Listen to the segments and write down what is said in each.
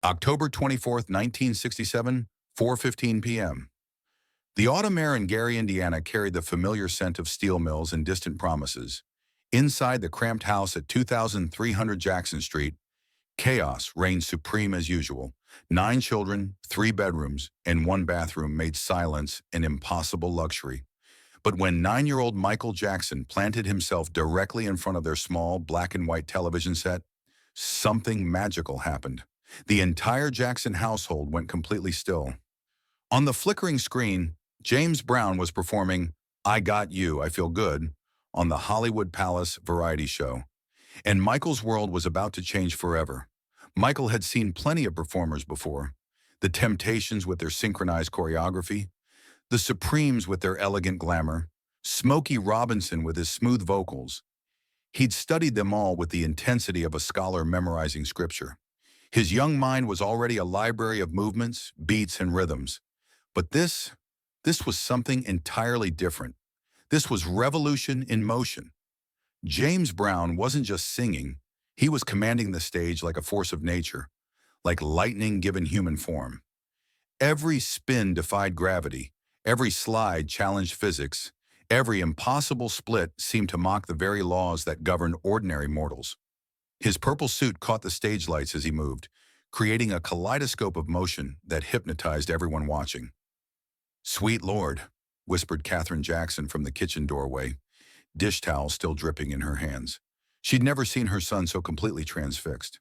October 24th, 1967, 4:15 p.m. The autumn air in Gary, Indiana carried the familiar scent of steel mills and distant promises. Inside the cramped house at 2300 Jackson Street, chaos reigned supreme as usual. 9 children, 3 bedrooms, and 1 bathroom made silence an impossible luxury. But when 9-year-old Michael Jackson planted himself directly in front of their small black and white television set, something magical happened. The entire Jackson household went completely still. On the flickering screen, James Brown was performing "I Got You, I Feel Good" on the Hollywood Palace variety show. And Michael's world was about to change forever. Michael had seen plenty of performers before. The Temptations with their synchronized choreography, the Supremes with their elegant glamour, Smokey Robinson with his smooth vocals. He'd studied them all with the intensity of a scholar memorizing scripture. His young mind was already a library of movements, beats, and rhythms. But this was something entirely different. This was revolution in motion. James Brown wasn't just singing, he was commanding the stage like a force of nature, like lightning given human form. Every spin defied gravity, every slide challenged physics, every impossible split seemed to mock the very laws that govern ordinary mortals. His purple suit caught the stage lights as he moved, creating a kaleidoscope of motion that hypnotized everyone watching. "Sweet Lord," whispered Katherine Jackson from the kitchen doorway, dish towel still dripping in her hands. She'd never seen her son so completely transfixed.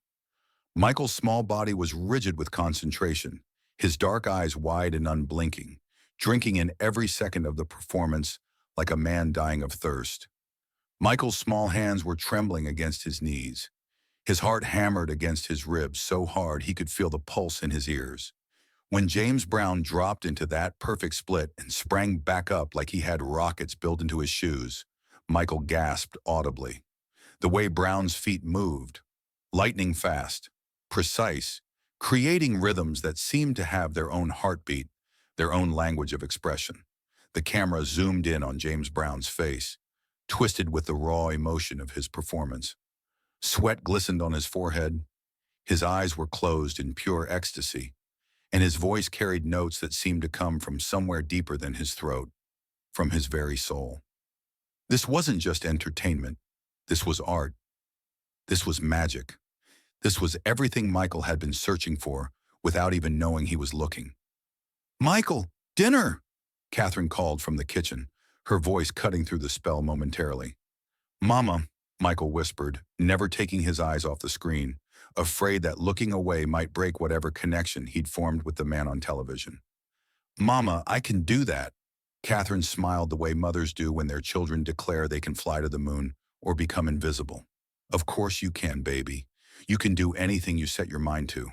Michael's small body was rigid with concentration, his dark eyes wide and unblinking, drinking in every second of the performance like a man dying of thirst. Michael's small hands were trembling against his knees. His heart hammered against his ribs so hard he could feel the pulse in his ears. When James Brown dropped into that perfect split and sprang back up like he had rockets built into his shoes, Michael gasped audibly. The way Brown's feet moved, lightning fast, precise, creating rhythms that seemed to have their own heartbeat, their own language of expression. The camera zoomed in on James Brown's face, twisted with the raw emotion of his performance. Sweat glistened on his forehead, his eyes were closed in pure ecstasy, and his voice carried notes that seemed to come from somewhere deeper than his throat, from his very soul. This wasn't just entertainment. This was art. This was magic. This was everything Michael had been searching for without even knowing he was looking. "Michael, dinner!" Catherine called from the kitchen, her voice cutting through the spell momentarily. "Mama," Michael whispered, never taking his eyes off the screen, afraid that looking away might break whatever connection he'd formed with the man on television. "Mama, I can do that." Catherine smiled the way mothers do when their children declare they can fly to the moon or become invisible. "Of course you can, baby. You can do anything you set your mind to."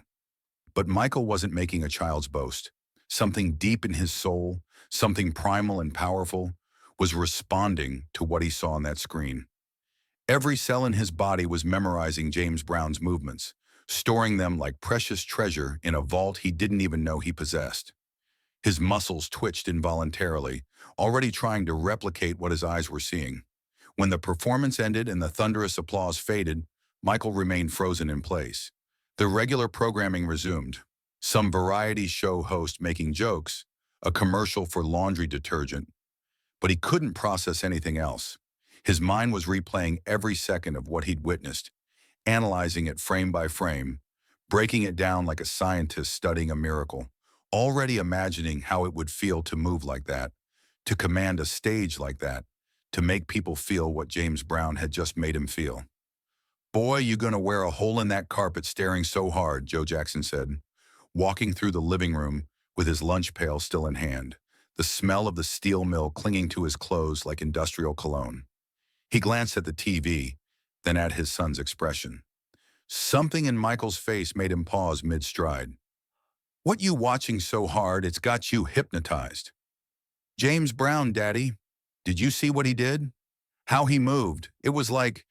But Michael wasn't making a child's boast. Something deep in his soul, something primal and powerful, was responding to what he saw on that screen. Every cell in his body was memorizing James Brown's movements, storing them like precious treasure in a vault he didn't even know he possessed. His muscles twitched involuntarily, already trying to replicate what his eyes were seeing. When the performance ended and the thunderous applause faded, Michael remained frozen in place. The regular programming resumed. Some variety show host making jokes, a commercial for laundry detergent, but he couldn't process anything else. His mind was replaying every second of what he'd witnessed, analyzing it frame by frame, breaking it down like a scientist studying a miracle, already imagining how it would feel to move like that, to command a stage like that, to make people feel what James Brown had just made him feel. "Boy, you gonna wear a hole in that carpet staring so hard," Joe Jackson said, walking through the living room with his lunch pail still in hand, the smell of the steel mill clinging to his clothes like industrial cologne. He glanced at the TV, then at his son's expression. Something in Michael's face made him pause mid-stride. "What you watching so hard it's got you hypnotized?" "James Brown, Daddy. Did you see what he did? How he moved? It was like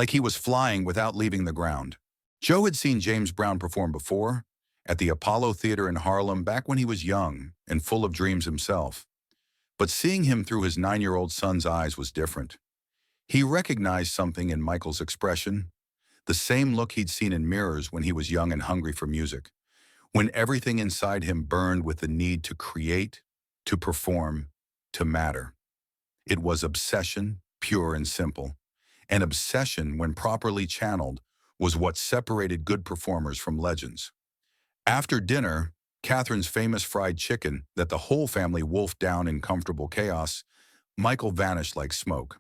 he was flying without leaving the ground." Joe had seen James Brown perform before, at the Apollo Theater in Harlem back when he was young and full of dreams himself. But seeing him through his 9-year-old son's eyes was different. He recognized something in Michael's expression, the same look he'd seen in mirrors when he was young and hungry for music, when everything inside him burned with the need to create, to perform, to matter. It was obsession, pure and simple. And obsession, when properly channeled, was what separated good performers from legends. After dinner, Catherine's famous fried chicken that the whole family wolfed down in comfortable chaos, Michael vanished like smoke.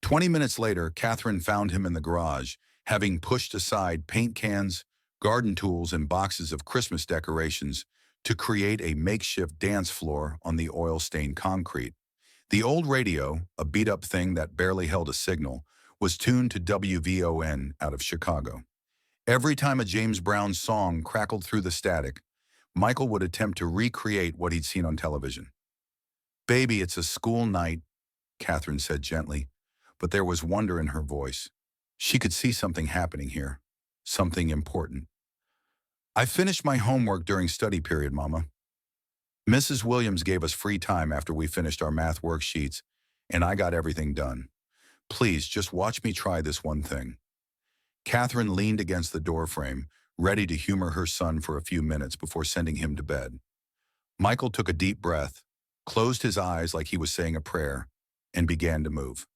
20 minutes later, Catherine found him in the garage, having pushed aside paint cans, garden tools, and boxes of Christmas decorations to create a makeshift dance floor on the oil-stained concrete. The old radio, a beat-up thing that barely held a signal, was tuned to WVON out of Chicago. Every time a James Brown song crackled through the static, Michael would attempt to recreate what he'd seen on television. "Baby, it's a school night," Catherine said gently, but there was wonder in her voice. She could see something happening here, something important. "I finished my homework during study period, Mama. Mrs. Williams gave us free time after we finished our math worksheets, and I got everything done. Please, just watch me try this one thing." Catherine leaned against the doorframe, ready to humor her son for a few minutes before sending him to bed. Michael took a deep breath, closed his eyes like he was saying a prayer, and began to move.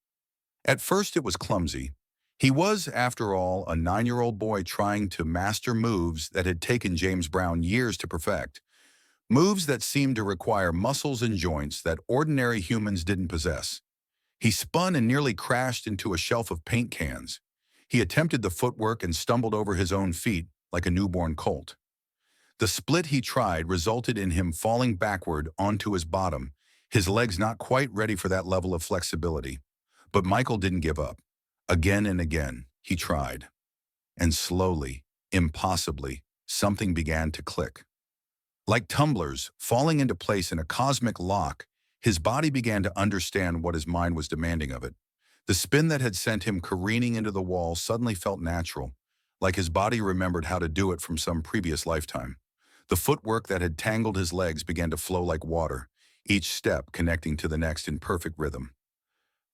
At first it was clumsy. He was, after all, a 9-year-old boy trying to master moves that had taken James Brown years to perfect. Moves that seemed to require muscles and joints that ordinary humans didn't possess. He spun and nearly crashed into a shelf of paint cans. He attempted the footwork and stumbled over his own feet like a newborn colt. The split he tried resulted in him falling backward onto his bottom, his legs not quite ready for that level of flexibility. But Michael didn't give up. Again and again, he tried. And slowly, impossibly, something began to click. Like tumblers falling into place in a cosmic lock, his body began to understand what his mind was demanding of it. The spin that had sent him careening into the wall suddenly felt natural, like his body remembered how to do it from some previous lifetime. The footwork that had tangled his legs began to flow like water, each step connecting to the next in perfect rhythm.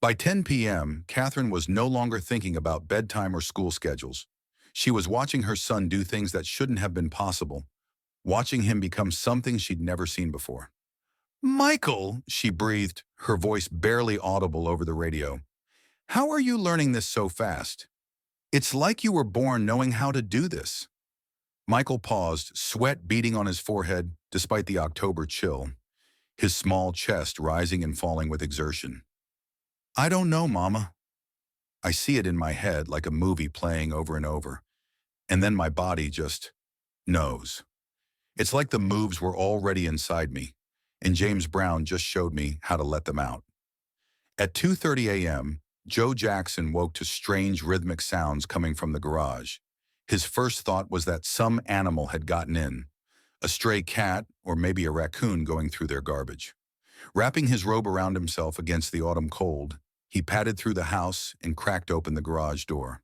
By 10 p.m., Catherine was no longer thinking about bedtime or school schedules. She was watching her son do things that shouldn't have been possible, watching him become something she'd never seen before. "Michael," she breathed, her voice barely audible over the radio. "How are you learning this so fast? It's like you were born knowing how to do this." Michael paused, sweat beading on his forehead despite the October chill, his small chest rising and falling with exertion. "I don't know, Mama. I see it in my head like a movie playing over and over, and then my body just knows. It's like the moves were already inside me, and James Brown just showed me how to let them out." At 2:30 a.m., Joe Jackson woke to strange rhythmic sounds coming from the garage. His first thought was that some animal had gotten in, a stray cat or maybe a raccoon going through their garbage. Wrapping his robe around himself against the autumn cold, he padded through the house and cracked open the garage door.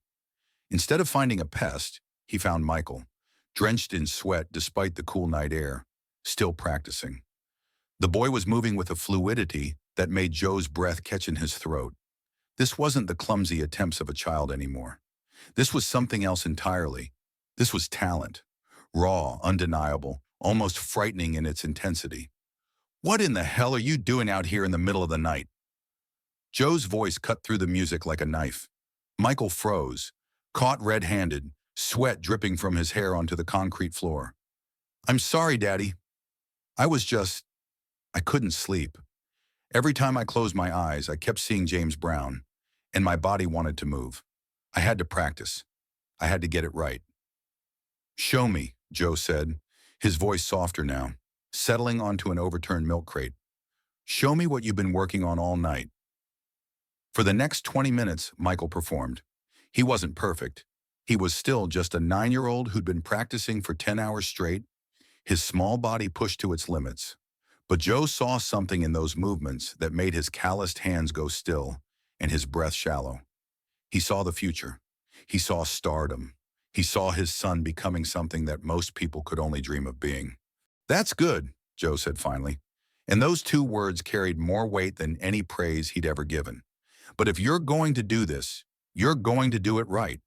Instead of finding a pest, he found Michael, drenched in sweat despite the cool night air, still practicing. The boy was moving with a fluidity that made Joe's breath catch in his throat. This wasn't the clumsy attempts of a child anymore. This was something else entirely. This was talent. Raw, undeniable, almost frightening in its intensity. "What in the hell are you doing out here in the middle of the night?" Joe's voice cut through the music like a knife. Michael froze, caught red-handed, sweat dripping from his hair onto the concrete floor. "I'm sorry, Daddy. I couldn't sleep. Every time I closed my eyes, I kept seeing James Brown, and my body wanted to move. I had to practice. I had to get it right." "Show me," Joe said, his voice softer now, settling onto an overturned milk crate. "Show me what you've been working on all night." For the next 20 minutes, Michael performed. He wasn't perfect. He was still just a 9-year-old who'd been practicing for 10 hours straight, his small body pushed to its limits. But Joe saw something in those movements that made his calloused hands go still and his breath shallow. He saw the future. He saw stardom. He saw his son becoming something that most people could only dream of being. "That's good," Joe said finally. And those two words carried more weight than any praise he'd ever given. "But if you're going to do this, you're going to do it right.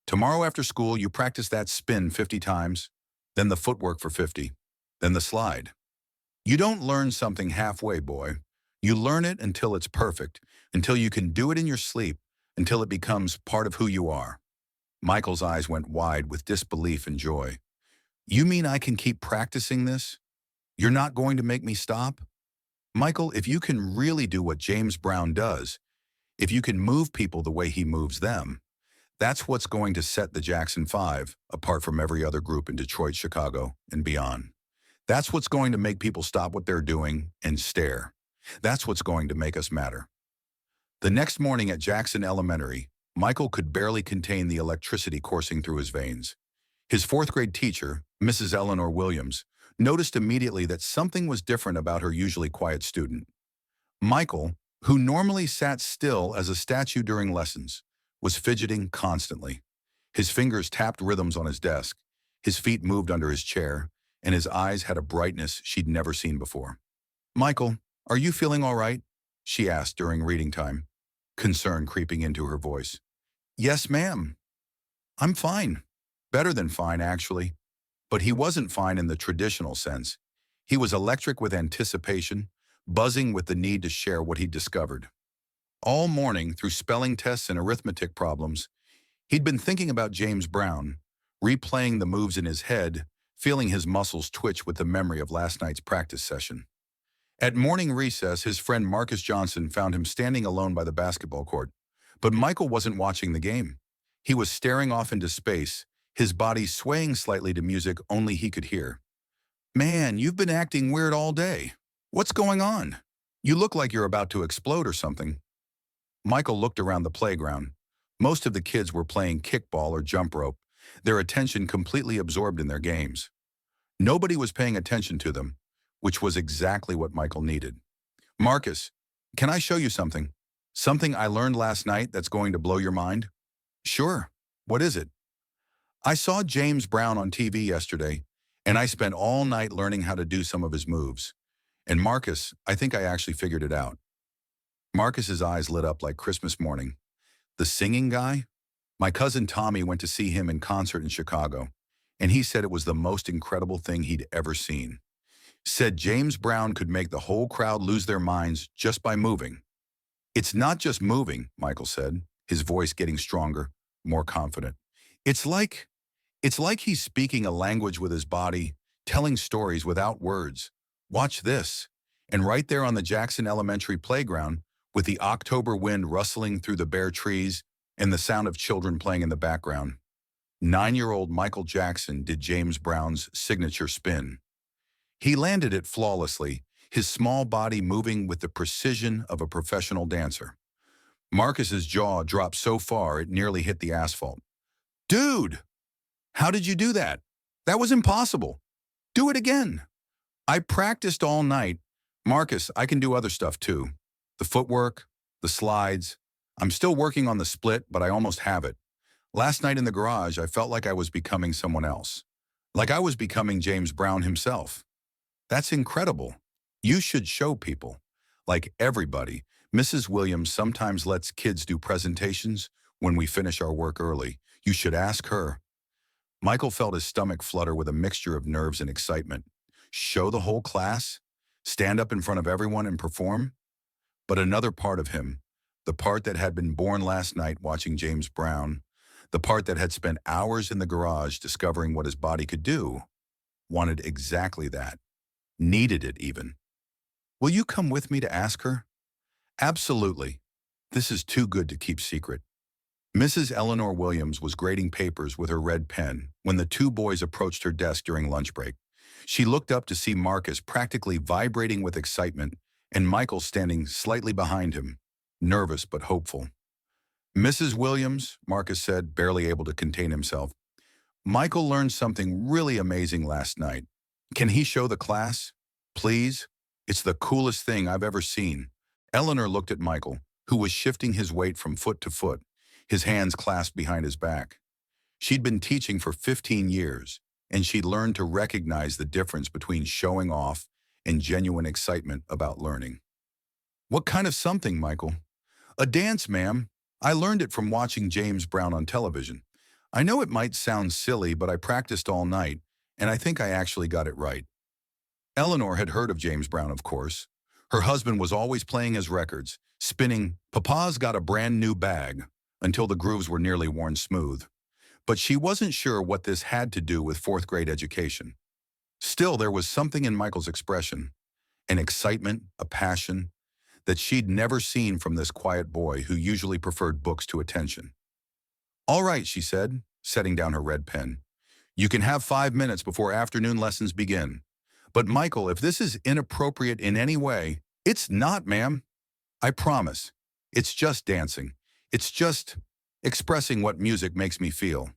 Tomorrow after school, you practice that spin 50 times, then the footwork for 50, then the slide. You don't learn something halfway, boy. You learn it until it's perfect, until you can do it in your sleep, until it becomes part of who you are. Michael's eyes went wide with disbelief and joy. You mean I can keep practicing this? You're not going to make me stop? Michael, if you can really do what James Brown does, if you can move people the way he moves them, that's what's going to set the Jackson 5 apart from every other group in Detroit, Chicago, and beyond. That's what's going to make people stop what they're doing and stare. That's what's going to make us matter. The next morning at Jackson Elementary, Michael could barely contain the electricity coursing through his veins. His fourth-grade teacher, Mrs. Eleanor Williams, noticed immediately that something was different about her usually quiet student. Michael, who normally sat still as a statue during lessons, was fidgeting constantly. His fingers tapped rhythms on his desk, his feet moved under his chair, and his eyes had a brightness she'd never seen before. "Michael, are you feeling all right?" she asked during reading time, concern creeping into her voice. "Yes, ma'am. I'm fine. Better than fine, actually." But he wasn't fine in the traditional sense. He was electric with anticipation, buzzing with the need to share what he'd discovered. All morning, through spelling tests and arithmetic problems, he'd been thinking about James Brown, replaying the moves in his head, feeling his muscles twitch with the memory of last night's practice session. At morning recess, his friend Marcus Johnson found him standing alone by the basketball court. But Michael wasn't watching the game. He was staring off into space, his body swaying slightly to music only he could hear. "Man, you've been acting weird all day. What's going on? You look like you're about to explode or something." Michael looked around the playground. Most of the kids were playing kickball or jump rope, their attention completely absorbed in their games. Nobody was paying attention to them, which was exactly what Michael needed. "Marcus, can I show you something? Something I learned last night that's going to blow your mind?" "Sure. What is it?" "I saw James Brown on TV yesterday, and I spent all night learning how to do some of his moves. And Marcus, I think I actually figured it out." Marcus's eyes lit up like Christmas morning. "The singing guy? My cousin Tommy went to see him in concert in Chicago, and he said it was the most incredible thing he'd ever seen. Said James Brown could make the whole crowd lose their minds just by moving." "It's not just moving," Michael said, his voice getting stronger, more confident. It's like he's speaking a language with his body, telling stories without words. Watch this." And right there on the Jackson Elementary playground, with the October wind rustling through the bare trees and the sound of children playing in the background, 9-year-old Michael Jackson did James Brown's signature spin. He landed it flawlessly, his small body moving with the precision of a professional dancer. Marcus's jaw dropped so far it nearly hit the asphalt. "Dude, how did you do that? That was impossible. Do it again." "I practiced all night. Marcus, I can do other stuff too. The footwork, the slides. I'm still working on the split, but I almost have it. Last night in the garage, I felt like I was becoming someone else. Like I was becoming James Brown himself." "That's incredible. You should show people." Like everybody, Mrs. Williams sometimes lets kids do presentations when we finish our work early. You should ask her. Michael felt his stomach flutter with a mixture of nerves and excitement. Show the whole class? Stand up in front of everyone and perform? But another part of him, the part that had been born last night watching James Brown, the part that had spent hours in the garage discovering what his body could do, wanted exactly that. Needed it even. "Will you come with me to ask her?" "Absolutely. This is too good to keep secret." Mrs. Eleanor Williams was grading papers with her red pen when the two boys approached her desk during lunch break. She looked up to see Marcus practically vibrating with excitement and Michael standing slightly behind him, nervous but hopeful. "Mrs. Williams," Marcus said, barely able to contain himself, "Michael learned something really amazing last night. Can he show the class? Please? It's the coolest thing I've ever seen." Eleanor looked at Michael, who was shifting his weight from foot to foot, his hands clasped behind his back. She'd been teaching for 15 years, and she'd learned to recognize the difference between showing off and genuine excitement about learning. "What kind of something, Michael?" "A dance, ma'am. I learned it from watching James Brown on television. I know it might sound silly, but I practiced all night, and I think I actually got it right. Eleanor had heard of James Brown, of course. Her husband was always playing his records, spinning "Papa's Got a Brand New Bag" until the grooves were nearly worn smooth. But she wasn't sure what this had to do with fourth-grade education. Still, there was something in Michael's expression, an excitement, a passion, that she'd never seen from this quiet boy who usually preferred books to attention. "All right," she said, setting down her red pen. "You can have 5 minutes before afternoon lessons begin. But Michael, if this is inappropriate in any way—" "It's not, ma'am. I promise. It's just dancing. It's just expressing what music makes me feel."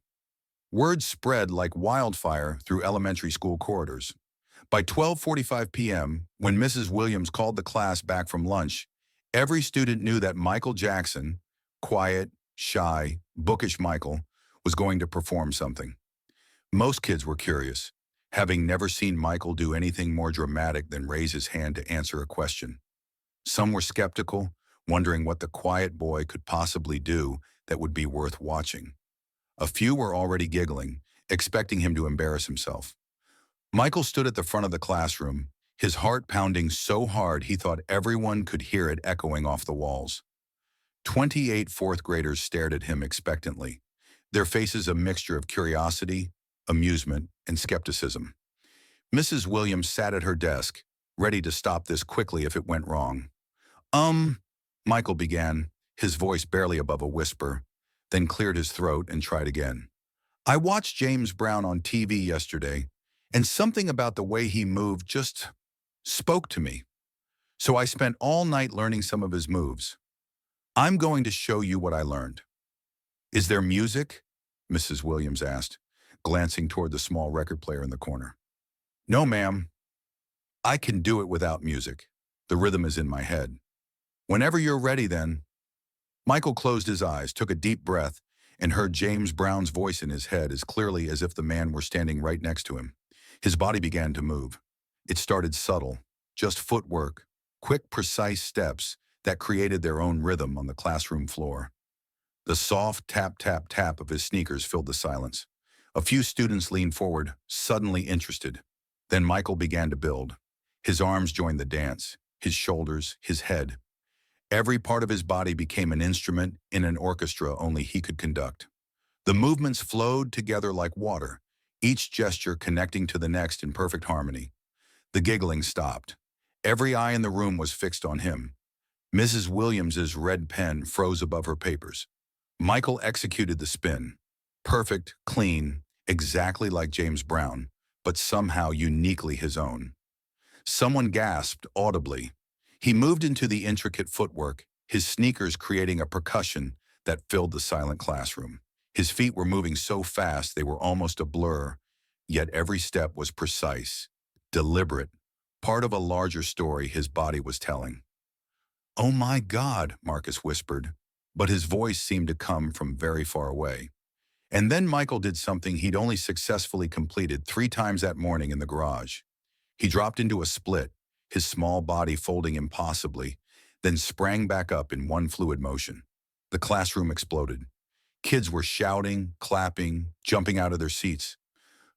Words spread like wildfire through elementary school corridors. By 12:45 p.m., when Mrs. Williams called the class back from lunch, every student knew that Michael Jackson, quiet, shy, bookish Michael, was going to perform something. Most kids were curious, having never seen Michael do anything more dramatic than raise his hand to answer a question. Some were skeptical, wondering what the quiet boy could possibly do that would be worth watching. A few were already giggling, expecting him to embarrass himself. Michael stood at the front of the classroom, his heart pounding so hard he thought everyone could hear it echoing off the walls. 28 fourth graders stared at him expectantly, their faces a mixture of curiosity, amusement, and skepticism. Mrs. Williams sat at her desk, ready to stop this quickly if it went wrong. Michael began, his voice barely above a whisper, then cleared his throat and tried again. "I watched James Brown on TV yesterday, and something about the way he moved just spoke to me. So I spent all night learning some of his moves. I'm going to show you what I learned." "Is there music?" Mrs. Williams asked, glancing toward the small record player in the corner. "No, ma'am. I can do it without music. The rhythm is in my head." "Whenever you're ready, then." Michael closed his eyes, took a deep breath, and heard James Brown's voice in his head as clearly as if the man were standing right next to him. His body began to move. It started subtle, just footwork, quick, precise steps that created their own rhythm on the classroom floor. The soft tap, tap, tap of his sneakers filled the silence. A few students leaned forward, suddenly interested. Then Michael began to build. His arms joined the dance, his shoulders, his head. Every part of his body became an instrument in an orchestra only he could conduct. The movements flowed together like water, each gesture connecting to the next in perfect harmony. The giggling stopped. Every eye in the room was fixed on him. Mrs. Williams's red pen froze above her papers. Michael executed the spin. Perfect, clean, exactly like James Brown, but somehow uniquely his own. Someone gasped audibly. He moved into the intricate footwork, his sneakers creating a percussion that filled the silent classroom. His feet were moving so fast they were almost a blur, yet every step was precise, deliberate, part of a larger story his body was telling. "Oh my God," Marcus whispered, but his voice seemed to come from very far away. And then Michael did something he'd only successfully completed 3 times that morning in the garage. He dropped into a split, his small body folding impossibly, then sprang back up in one fluid motion. The classroom exploded. Kids were shouting, clapping, jumping out of their seats.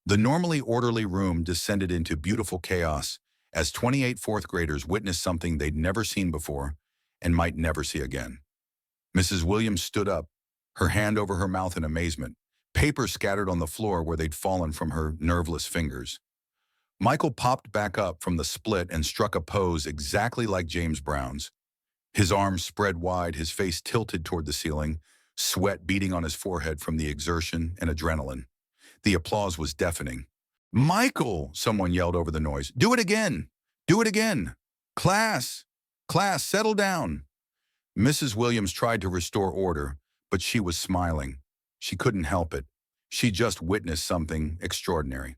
The normally orderly room descended into beautiful chaos as 28 fourth graders witnessed something they'd never seen before and might never see again. Mrs. Williams stood up, her hand over her mouth in amazement, papers scattered on the floor where they'd fallen from her nerveless fingers. Michael popped back up from the split and struck a pose exactly like James Brown's. His arms spread wide, his face tilted toward the ceiling, sweat beading on his forehead from the exertion and adrenaline. The applause was deafening. "Michael!" someone yelled over the noise. "Do it again! Do it again! Class! Class, settle down!" Mrs. Williams tried to restore order, but she was smiling. She couldn't help it. She just witnessed something extraordinary.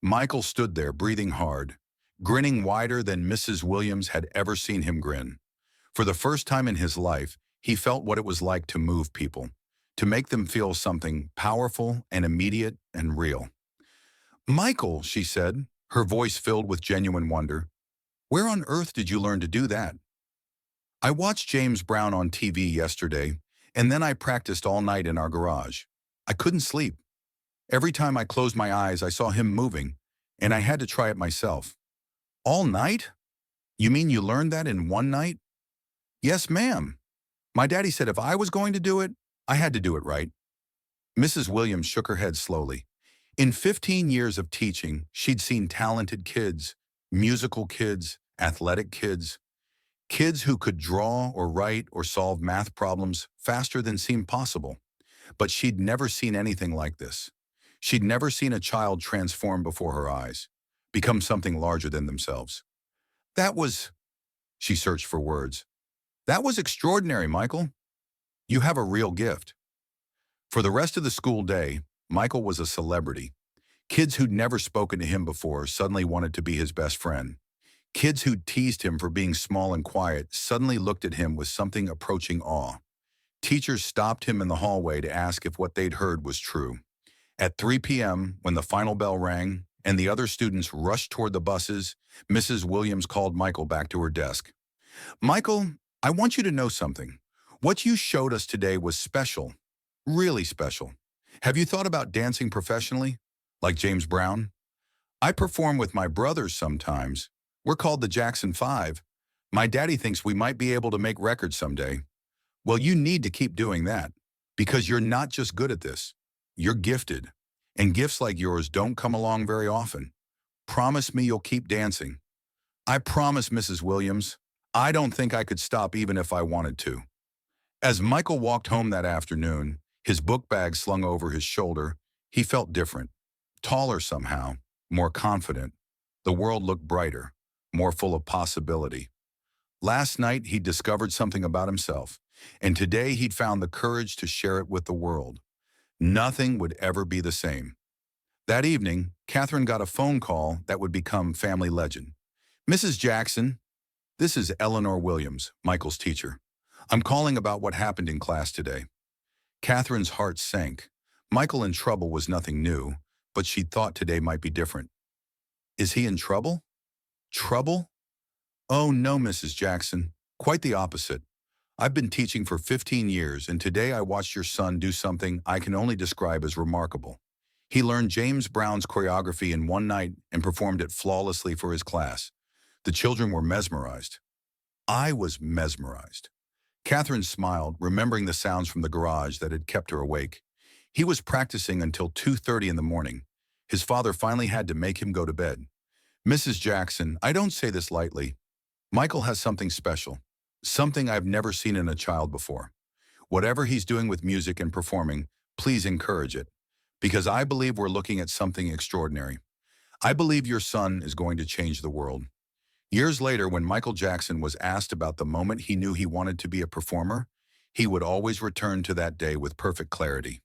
Michael stood there, breathing hard, grinning wider than Mrs. Williams had ever seen him grin. For the first time in his life, he felt what it was like to move people, to make them feel something powerful and immediate and real. "Michael," she said, her voice filled with genuine wonder, "where on earth did you learn to do that?" "I watched James Brown on TV yesterday, and then I practiced all night in our garage." I couldn't sleep. Every time I closed my eyes, I saw him moving, and I had to try it myself. All night? You mean you learned that in one night? Yes, ma'am. My daddy said if I was going to do it, I had to do it right. Mrs. Williams shook her head slowly. In 15 years of teaching, she'd seen talented kids, musical kids, athletic kids, kids who could draw or write or solve math problems faster than seemed possible. But she'd never seen anything like this. She'd never seen a child transform before her eyes, become something larger than themselves. That was, she searched for words. That was extraordinary, Michael. You have a real gift. For the rest of the school day, Michael was a celebrity. Kids who'd never spoken to him before suddenly wanted to be his best friend. Kids who'd teased him for being small and quiet suddenly looked at him with something approaching awe. Teachers stopped him in the hallway to ask if what they'd heard was true. At 3 p.m., when the final bell rang and the other students rushed toward the buses, Mrs. Williams called Michael back to her desk. Michael, I want you to know something. What you showed us today was special, really special. Have you thought about dancing professionally, like James Brown? I perform with my brothers sometimes. We're called the Jackson 5. My daddy thinks we might be able to make records someday. Well, you need to keep doing that, because you're not just good at this. You're gifted, and gifts like yours don't come along very often. Promise me you'll keep dancing. I promise, Mrs. Williams. I don't think I could stop even if I wanted to. As Michael walked home that afternoon, his book bag slung over his shoulder, he felt different, taller somehow, more confident. The world looked brighter, more full of possibility. Last night, he'd discovered something about himself, and today he'd found the courage to share it with the world. Nothing would ever be the same. That evening, Catherine got a phone call that would become family legend. Mrs. Jackson, this is Eleanor Williams, Michael's teacher. I'm calling about what happened in class today. Catherine's heart sank. Michael in trouble was nothing new, but she thought today might be different. Is he in trouble? Trouble? Oh no, Mrs. Jackson. Quite the opposite. I've been teaching for 15 years, and today I watched your son do something I can only describe as remarkable. He learned James Brown's choreography in one night and performed it flawlessly for his class. The children were mesmerized. I was mesmerized. Catherine smiled, remembering the sounds from the garage that had kept her awake. He was practicing until 2:30 in the morning. His father finally had to make him go to bed. Mrs. Jackson, I don't say this lightly. Michael has something special, something I've never seen in a child before. Whatever he's doing with music and performing, please encourage it, because I believe we're looking at something extraordinary. I believe your son is going to change the world. Years later, when Michael Jackson was asked about the moment he knew he wanted to be a performer, he would always return to that day with perfect clarity.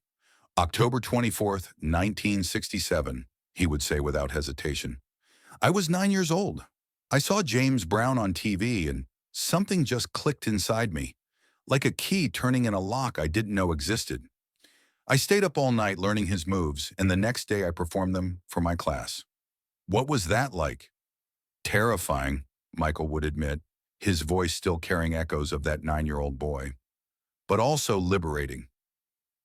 October 24th, 1967, he would say without hesitation. I was 9 years old. I saw James Brown on TV and something just clicked inside me, like a key turning in a lock I didn't know existed. I stayed up all night learning his moves, and the next day I performed them for my class. What was that like? Terrifying, Michael would admit, his voice still carrying echoes of that 9-year-old boy, but also liberating.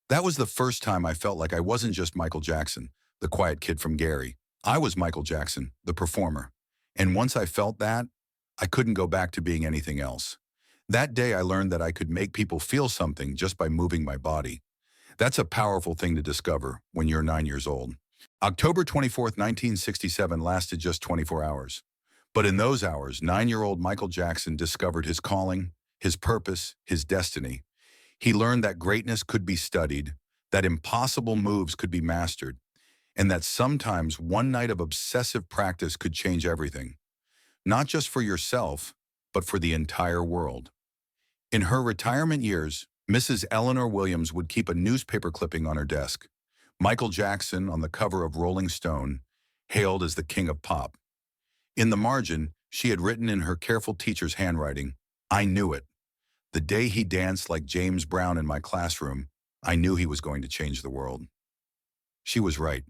That was the first time I felt like I wasn't just Michael Jackson, the quiet kid from Gary. I was Michael Jackson, the performer. And once I felt that, I couldn't go back to being anything else. That day I learned that I could make people feel something just by moving my body. That's a powerful thing to discover when you're 9 years old. October 24th, 1967 lasted just 24 hours. But in those hours, 9-year-old Michael Jackson discovered his calling, his purpose, his destiny. He learned that greatness could be studied, that impossible moves could be mastered, and that sometimes one night of obsessive practice could change everything. Not just for yourself, but for the entire world. In her retirement years, Mrs. Eleanor Williams would keep a newspaper clipping on her desk. Michael Jackson, on the cover of Rolling Stone, hailed as the king of pop. In the margin, she had written in her careful teacher's handwriting, I knew it. The day he danced like James Brown in my classroom, I knew he was going to change the world. She was right.